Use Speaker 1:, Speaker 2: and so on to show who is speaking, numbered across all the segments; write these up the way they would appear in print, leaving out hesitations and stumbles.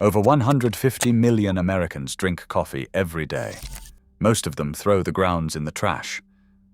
Speaker 1: Over 150 million Americans drink coffee every day. Most of them throw the grounds in the trash.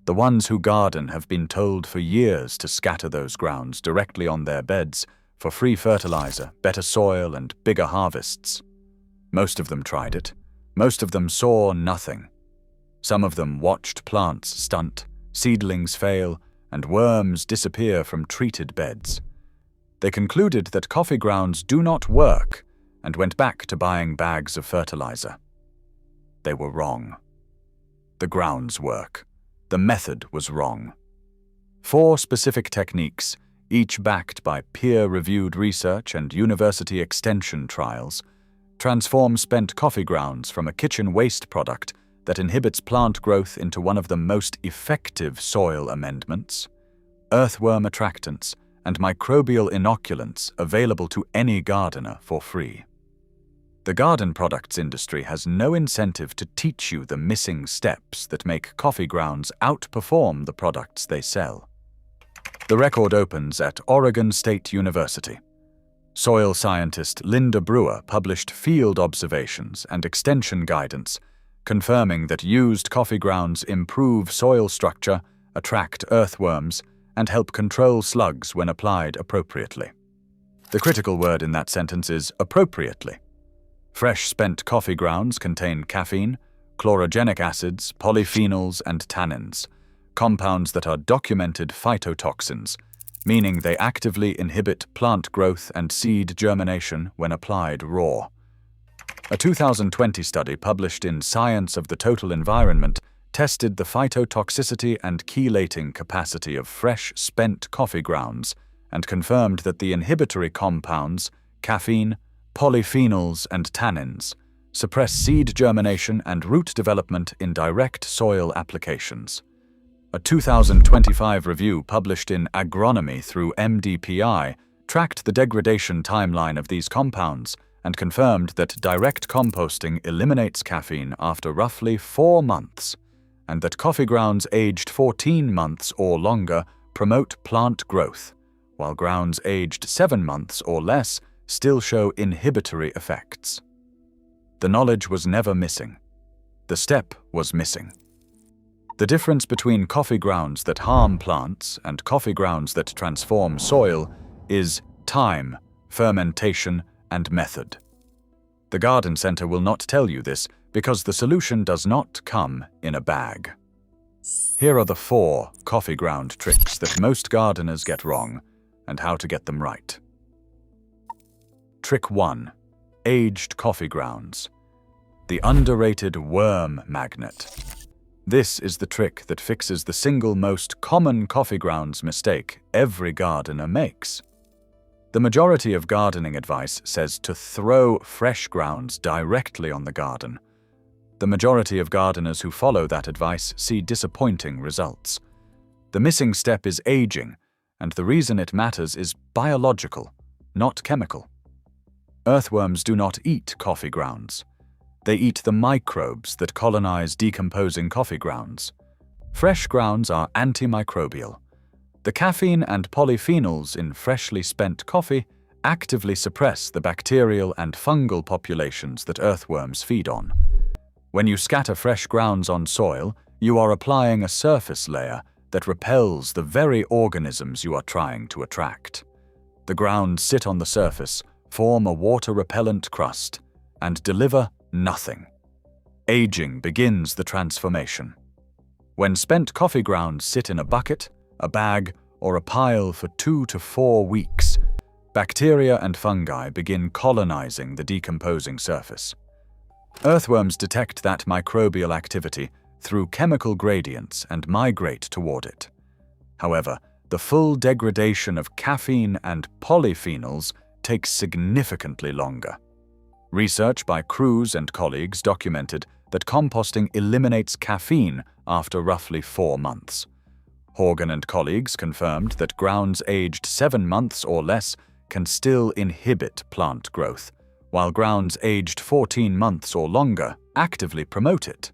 Speaker 1: The ones who garden have been told for years to scatter those grounds directly on their beds for free fertilizer, better soil, and bigger harvests. Most of them tried it. Most of them saw nothing. Some of them watched plants stunt, seedlings fail, and worms disappear from treated beds. They concluded that coffee grounds do not work and went back to buying bags of fertilizer. They were wrong. The grounds work. The method was wrong. 4 specific techniques, each backed by peer-reviewed research and university extension trials, transform spent coffee grounds from a kitchen waste product that inhibits plant growth into one of the most effective soil amendments, earthworm attractants, and microbial inoculants available to any gardener for free. The garden products industry has no incentive to teach you the missing steps that make coffee grounds outperform the products they sell. The record opens at Oregon State University. Soil scientist Linda Brewer published field observations and extension guidance confirming that used coffee grounds improve soil structure, attract earthworms, and help control slugs when applied appropriately. The critical word in that sentence is appropriately. Fresh spent coffee grounds contain caffeine, chlorogenic acids, polyphenols, and tannins, compounds that are documented phytotoxins, meaning they actively inhibit plant growth and seed germination when applied raw. A 2020 study published in Science of the Total Environment tested the phytotoxicity and chelating capacity of fresh spent coffee grounds and confirmed that the inhibitory compounds, caffeine, polyphenols, and tannins, suppress seed germination and root development in direct soil applications. A 2025 review published in Agronomy through MDPI tracked the degradation timeline of these compounds and confirmed that direct composting eliminates caffeine after roughly 4 months, and that coffee grounds aged 14 months or longer promote plant growth, while grounds aged 7 months or less still show inhibitory effects. The knowledge was never missing. The step was missing. The difference between coffee grounds that harm plants and coffee grounds that transform soil is time, fermentation, and method. The garden center will not tell you this because the solution does not come in a bag. Here are the 4 coffee ground tricks that most gardeners get wrong and how to get them right. Trick 1. Aged coffee grounds. The underrated worm magnet. This is the trick that fixes the single most common coffee grounds mistake every gardener makes. The majority of gardening advice says to throw fresh grounds directly on the garden. The majority of gardeners who follow that advice see disappointing results. The missing step is aging, and the reason it matters is biological, not chemical. Earthworms do not eat coffee grounds. They eat the microbes that colonize decomposing coffee grounds. Fresh grounds are antimicrobial. The caffeine and polyphenols in freshly spent coffee actively suppress the bacterial and fungal populations that earthworms feed on. When you scatter fresh grounds on soil, you are applying a surface layer that repels the very organisms you are trying to attract. The grounds sit on the surface, form a water-repellent crust, and deliver nothing. Aging begins the transformation. When spent coffee grounds sit in a bucket, a bag, or a pile for 2 to 4 weeks, bacteria and fungi begin colonizing the decomposing surface. Earthworms detect that microbial activity through chemical gradients and migrate toward it. However, the full degradation of caffeine and polyphenols takes significantly longer. Research by Cruz and colleagues documented that composting eliminates caffeine after roughly 4 months. Horgan and colleagues confirmed that grounds aged 7 months or less can still inhibit plant growth, while grounds aged 14 months or longer actively promote it.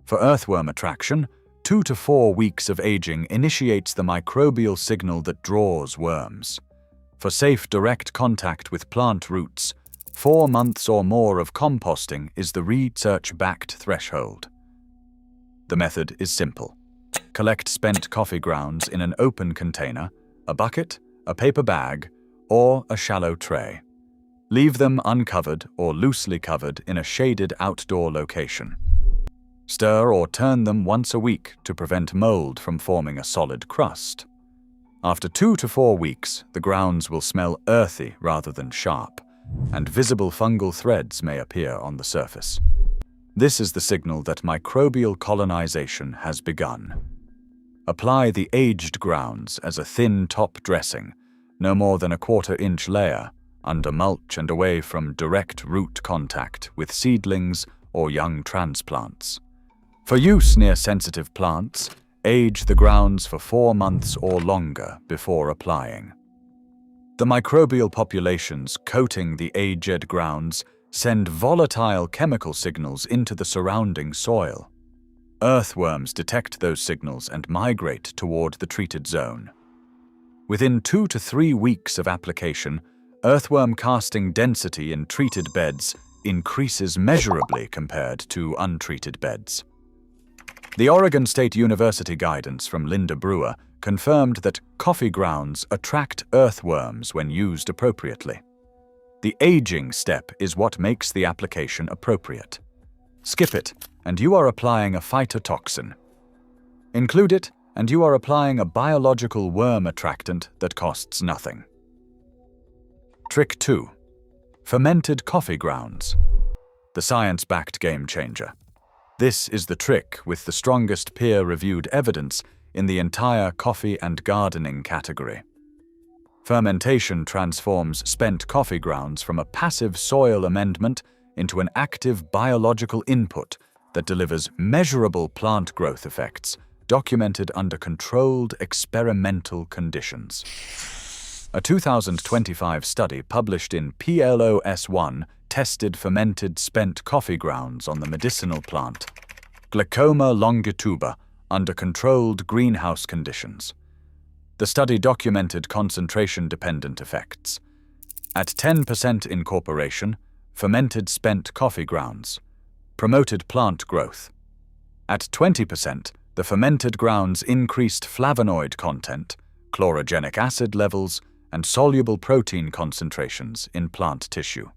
Speaker 1: For earthworm attraction, 2 to 4 weeks of aging initiates the microbial signal that draws worms. For safe direct contact with plant roots, 4 months or more of composting is the research-backed threshold. The method is simple. Collect spent coffee grounds in an open container, a bucket, a paper bag, or a shallow tray. Leave them uncovered or loosely covered in a shaded outdoor location. Stir or turn them once a week to prevent mold from forming a solid crust. After 2 to 4 weeks, the grounds will smell earthy rather than sharp, and visible fungal threads may appear on the surface. This is the signal that microbial colonization has begun. Apply the aged grounds as a thin top dressing, no more than a 1/4-inch layer, under mulch and away from direct root contact with seedlings or young transplants. For use near sensitive plants, age the grounds for 4 months or longer before applying. The microbial populations coating the aged grounds send volatile chemical signals into the surrounding soil. Earthworms detect those signals and migrate toward the treated zone. Within 2 to 3 weeks of application, earthworm casting density in treated beds increases measurably compared to untreated beds. The Oregon State University guidance from Linda Brewer confirmed that coffee grounds attract earthworms when used appropriately. The aging step is what makes the application appropriate. Skip it, and you are applying a phytotoxin. Include it, and you are applying a biological worm attractant that costs nothing. Trick 2. Fermented coffee grounds. The science-backed game changer. This is the trick with the strongest peer-reviewed evidence in the entire coffee and gardening category. Fermentation transforms spent coffee grounds from a passive soil amendment into an active biological input that delivers measurable plant growth effects documented under controlled experimental conditions. A 2025 study published in PLOS1 tested fermented spent coffee grounds on the medicinal plant Glaucoma longituba under controlled greenhouse conditions. The study documented concentration-dependent effects. At 10% incorporation, fermented spent coffee grounds promoted plant growth. At 20%, the fermented grounds increased flavonoid content, chlorogenic acid levels, and soluble protein concentrations in plant tissue.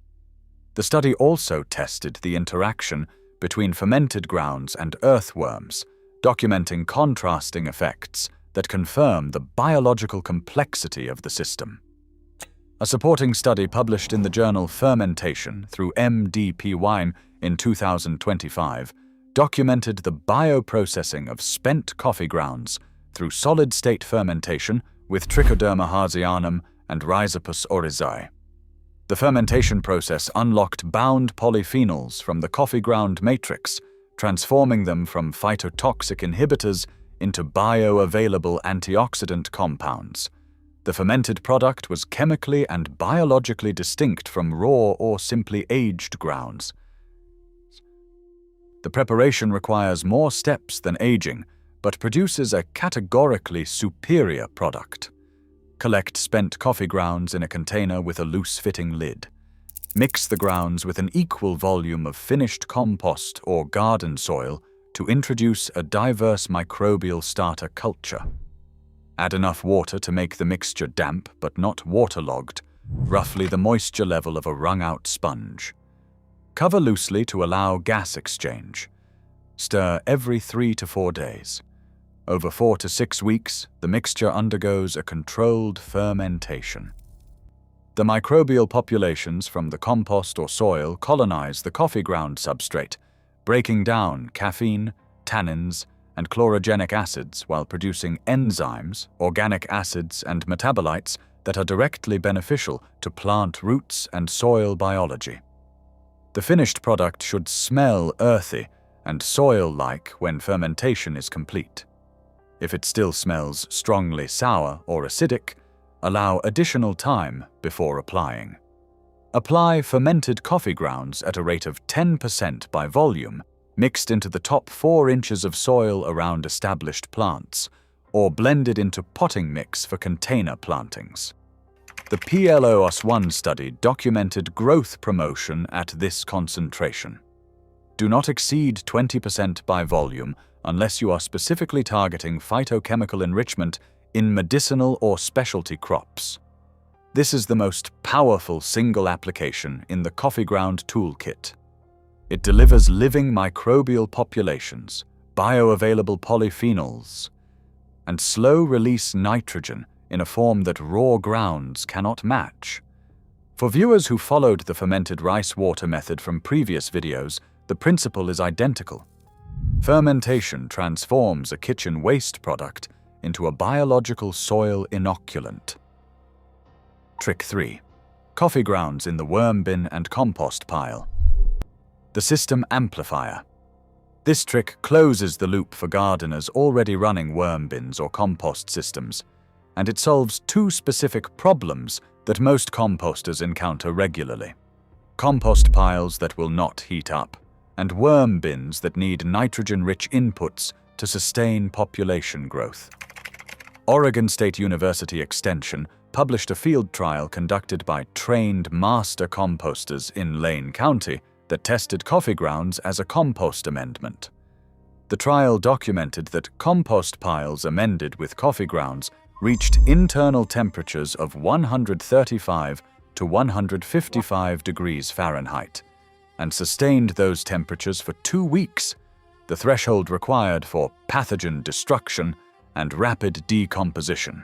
Speaker 1: The study also tested the interaction between fermented grounds and earthworms, documenting contrasting effects that confirm the biological complexity of the system. A supporting study published in the journal Fermentation through MDP Wine in 2025 documented the bioprocessing of spent coffee grounds through solid-state fermentation with Trichoderma harzianum and Rhizopus oryzae. The fermentation process unlocked bound polyphenols from the coffee ground matrix, transforming them from phytotoxic inhibitors into bioavailable antioxidant compounds. The fermented product was chemically and biologically distinct from raw or simply aged grounds. The preparation requires more steps than aging, but produces a categorically superior product. Collect spent coffee grounds in a container with a loose-fitting lid. Mix the grounds with an equal volume of finished compost or garden soil to introduce a diverse microbial starter culture. Add enough water to make the mixture damp but not waterlogged, roughly the moisture level of a wrung-out sponge. Cover loosely to allow gas exchange. Stir every 3 to 4 days. Over 4 to 6 weeks, the mixture undergoes a controlled fermentation. The microbial populations from the compost or soil colonize the coffee ground substrate, breaking down caffeine, tannins, and chlorogenic acids while producing enzymes, organic acids, and metabolites that are directly beneficial to plant roots and soil biology. The finished product should smell earthy and soil-like when fermentation is complete. If it still smells strongly sour or acidic, allow additional time before applying. Apply fermented coffee grounds at a rate of 10% by volume, mixed into the top 4 inches of soil around established plants, or blended into potting mix for container plantings. The PLOS1 study documented growth promotion at this concentration. Do not exceed 20% by volume unless you are specifically targeting phytochemical enrichment in medicinal or specialty crops. This is the most powerful single application in the coffee ground toolkit. It delivers living microbial populations, bioavailable polyphenols, and slow-release nitrogen in a form that raw grounds cannot match. For viewers who followed the fermented rice water method from previous videos, the principle is identical. Fermentation transforms a kitchen waste product into a biological soil inoculant. Trick 3. Coffee grounds in the worm bin and compost pile. The system amplifier. This trick closes the loop for gardeners already running worm bins or compost systems, and it solves two specific problems that most composters encounter regularly: compost piles that will not heat up, and worm bins that need nitrogen-rich inputs to sustain population growth. Oregon State University Extension published a field trial conducted by trained master composters in Lane County that tested coffee grounds as a compost amendment. The trial documented that compost piles amended with coffee grounds reached internal temperatures of 135 to 155 degrees Fahrenheit, and sustained those temperatures for 2 weeks, the threshold required for pathogen destruction and rapid decomposition.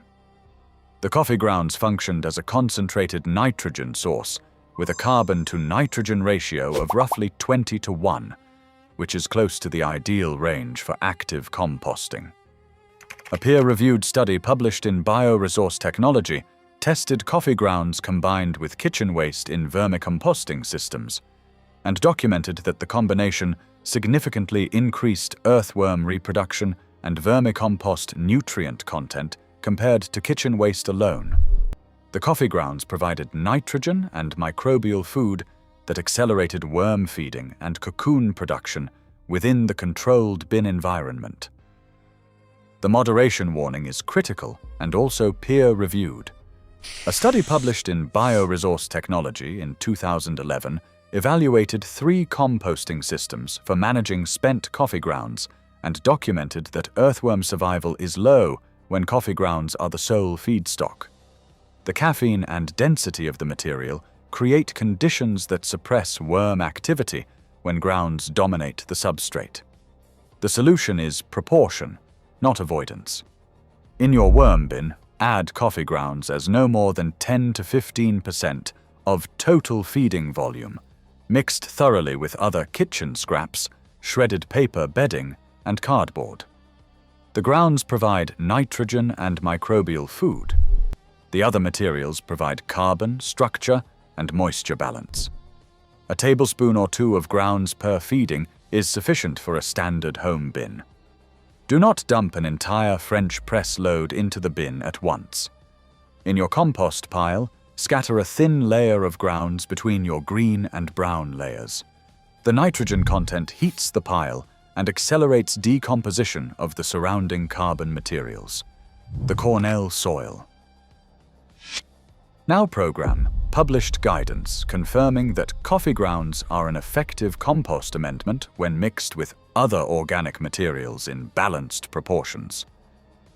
Speaker 1: The coffee grounds functioned as a concentrated nitrogen source with a carbon-to-nitrogen ratio of roughly 20:1, which is close to the ideal range for active composting. A peer-reviewed study published in Bioresource Technology tested coffee grounds combined with kitchen waste in vermicomposting systems, and documented that the combination significantly increased earthworm reproduction and vermicompost nutrient content compared to kitchen waste alone. The coffee grounds provided nitrogen and microbial food that accelerated worm feeding and cocoon production within the controlled bin environment. The moderation warning is critical and also peer-reviewed. A study published in Bioresource Technology in 2011 evaluated 3 composting systems for managing spent coffee grounds and documented that earthworm survival is low when coffee grounds are the sole feedstock. The caffeine and density of the material create conditions that suppress worm activity when grounds dominate the substrate. The solution is proportion, not avoidance. In your worm bin, add coffee grounds as no more than 10 to 15% of total feeding volume, mixed thoroughly with other kitchen scraps, shredded paper bedding, and cardboard. The grounds provide nitrogen and microbial food. The other materials provide carbon, structure, and moisture balance. A tablespoon or 2 of grounds per feeding is sufficient for a standard home bin. Do not dump an entire French press load into the bin at once. In your compost pile, scatter a thin layer of grounds between your green and brown layers. The nitrogen content heats the pile and accelerates decomposition of the surrounding carbon materials. The Cornell soil. Now program published guidance confirming that coffee grounds are an effective compost amendment when mixed with other organic materials in balanced proportions.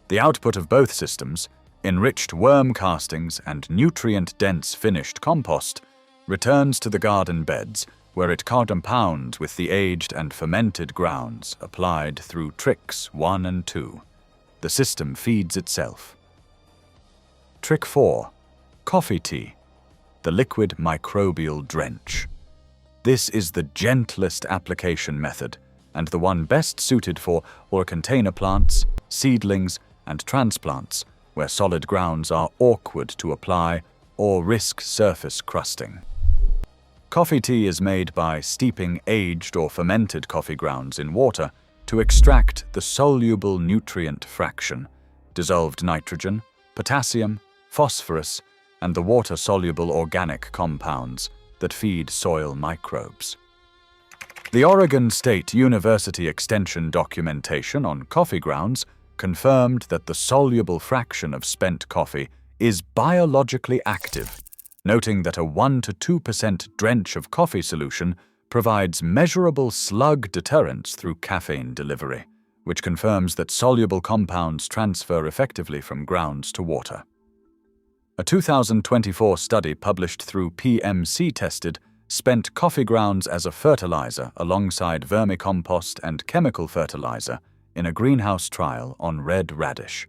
Speaker 1: The output of both systems, enriched worm castings and nutrient-dense finished compost, returns to the garden beds where it compounds with the aged and fermented grounds applied through tricks 1 and 2. The system feeds itself. Trick 4. Coffee tea. The liquid microbial drench. This is the gentlest application method and the one best suited for or container plants, seedlings, and transplants where solid grounds are awkward to apply or risk surface crusting. Coffee tea is made by steeping aged or fermented coffee grounds in water to extract the soluble nutrient fraction, dissolved nitrogen, potassium, phosphorus, and the water-soluble organic compounds that feed soil microbes. The Oregon State University Extension documentation on coffee grounds confirmed that the soluble fraction of spent coffee is biologically active, noting that a 1 to 2% drench of coffee solution provides measurable slug deterrence through caffeine delivery, which confirms that soluble compounds transfer effectively from grounds to water. A 2024 study published through PMC tested spent coffee grounds as a fertilizer alongside vermicompost and chemical fertilizer in a greenhouse trial on red radish.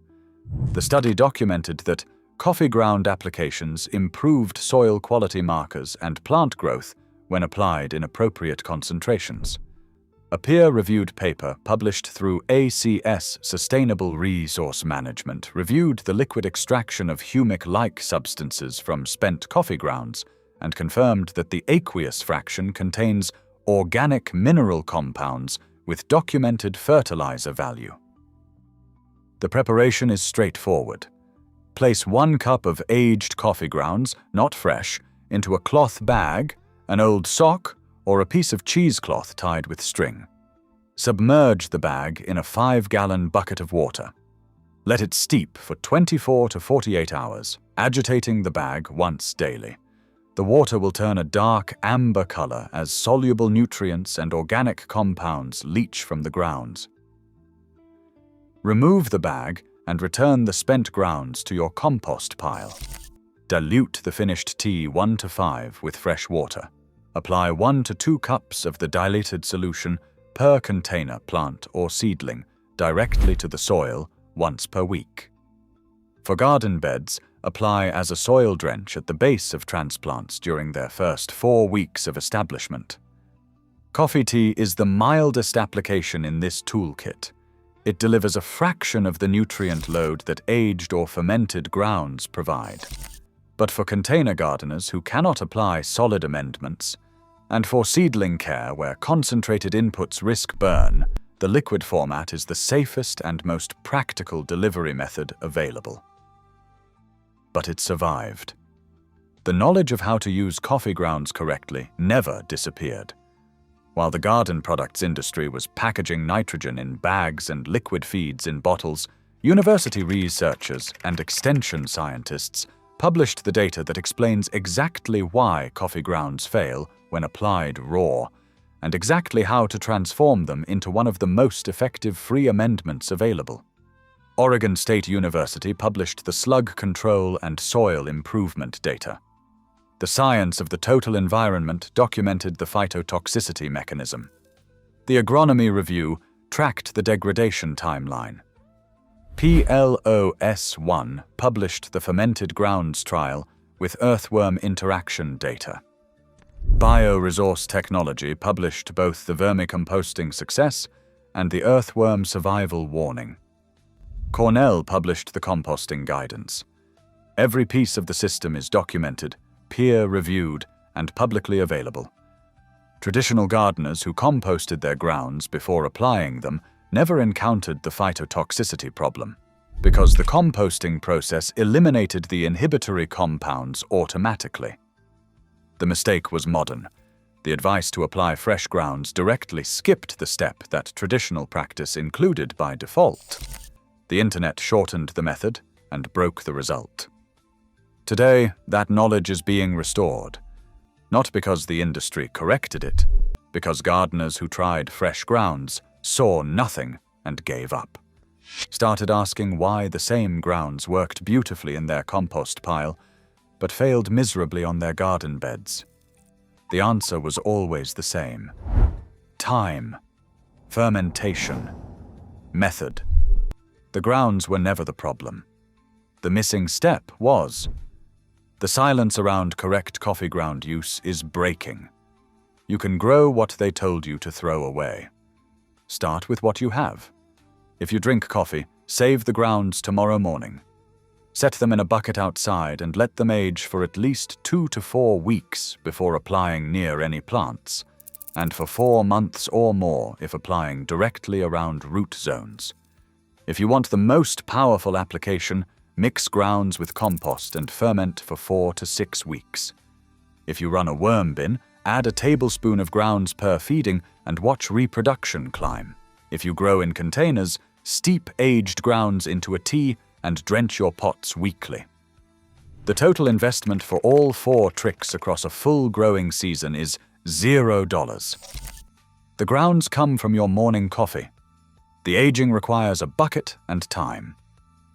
Speaker 1: The study documented that coffee ground applications improved soil quality markers and plant growth when applied in appropriate concentrations. A peer-reviewed paper published through ACS Sustainable Resource Management reviewed the liquid extraction of humic-like substances from spent coffee grounds and confirmed that the aqueous fraction contains organic mineral compounds with documented fertilizer value. The preparation is straightforward. Place 1 cup of aged coffee grounds, not fresh, into a cloth bag, an old sock, or a piece of cheesecloth tied with string. Submerge the bag in a 5-gallon bucket of water. Let it steep for 24 to 48 hours, agitating the bag once daily. The water will turn a dark amber color as soluble nutrients and organic compounds leach from the grounds. Remove the bag and return the spent grounds to your compost pile. Dilute the finished tea 1 to 5 with fresh water. Apply 1 to 2 cups of the diluted solution per container, plant, or seedling directly to the soil once per week. For garden beds, apply as a soil drench at the base of transplants during their first 4 weeks of establishment. Coffee tea is the mildest application in this toolkit. It delivers a fraction of the nutrient load that aged or fermented grounds provide. But for container gardeners who cannot apply solid amendments, and for seedling care where concentrated inputs risk burn, the liquid format is the safest and most practical delivery method available. But it survived. The knowledge of how to use coffee grounds correctly never disappeared. While the garden products industry was packaging nitrogen in bags and liquid feeds in bottles, university researchers and extension scientists published the data that explains exactly why coffee grounds fail when applied raw, and exactly how to transform them into one of the most effective free amendments available. Oregon State University published the slug control and soil improvement data. The science of the total environment documented the phytotoxicity mechanism. The agronomy review tracked the degradation timeline. PLOS1 published the fermented grounds trial with earthworm interaction data. Bioresource Technology published both the vermicomposting success and the earthworm survival warning. Cornell published the composting guidance. Every piece of the system is documented, peer-reviewed, and publicly available. Traditional gardeners who composted their grounds before applying them never encountered the phytotoxicity problem, because the composting process eliminated the inhibitory compounds automatically. The mistake was modern. The advice to apply fresh grounds directly skipped the step that traditional practice included by default. The internet shortened the method and broke the result. Today, that knowledge is being restored, not because the industry corrected it, because gardeners who tried fresh grounds saw nothing and gave up. Started asking why the same grounds worked beautifully in their compost pile, but failed miserably on their garden beds. The answer was always the same: time, fermentation, method. The grounds were never the problem. The missing step was. The silence around correct coffee ground use is breaking. You can grow what they told you to throw away. Start with what you have. If you drink coffee, save the grounds tomorrow morning. Set them in a bucket outside and let them age for at least 2 to 4 weeks before applying near any plants, and for 4 months or more if applying directly around root zones. If you want the most powerful application, mix grounds with compost and ferment for 4 to 6 weeks. If you run a worm bin, add a tablespoon of grounds per feeding and watch reproduction climb. If you grow in containers, steep aged grounds into a tea and drench your pots weekly. The total investment for all 4 tricks across a full growing season is $0. The grounds come from your morning coffee. The aging requires a bucket and time.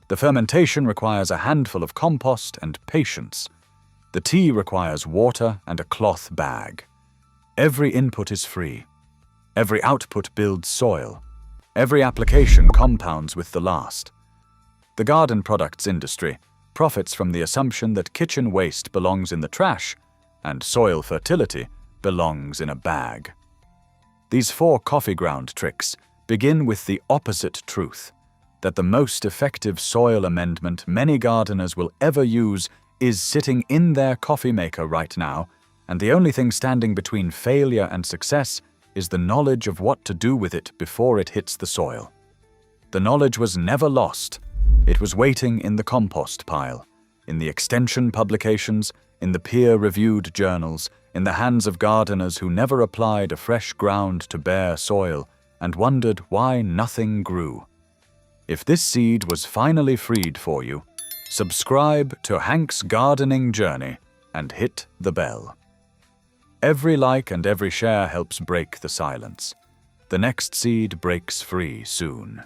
Speaker 1: The fermentation requires a handful of compost and patience. The tea requires water and a cloth bag. Every input is free. Every output builds soil. Every application compounds with the last. The garden products industry profits from the assumption that kitchen waste belongs in the trash and soil fertility belongs in a bag. These 4 coffee ground tricks begin with the opposite truth, that the most effective soil amendment many gardeners will ever use is sitting in their coffee maker right now, and the only thing standing between failure and success is the knowledge of what to do with it before it hits the soil. The knowledge was never lost. It was waiting in the compost pile, in the extension publications, in the peer-reviewed journals, in the hands of gardeners who never applied a fresh ground to bare soil and wondered why nothing grew. If this seed was finally freed for you, subscribe to Hank's Gardening Journey and hit the bell. Every like and every share helps break the silence. The next seed breaks free soon.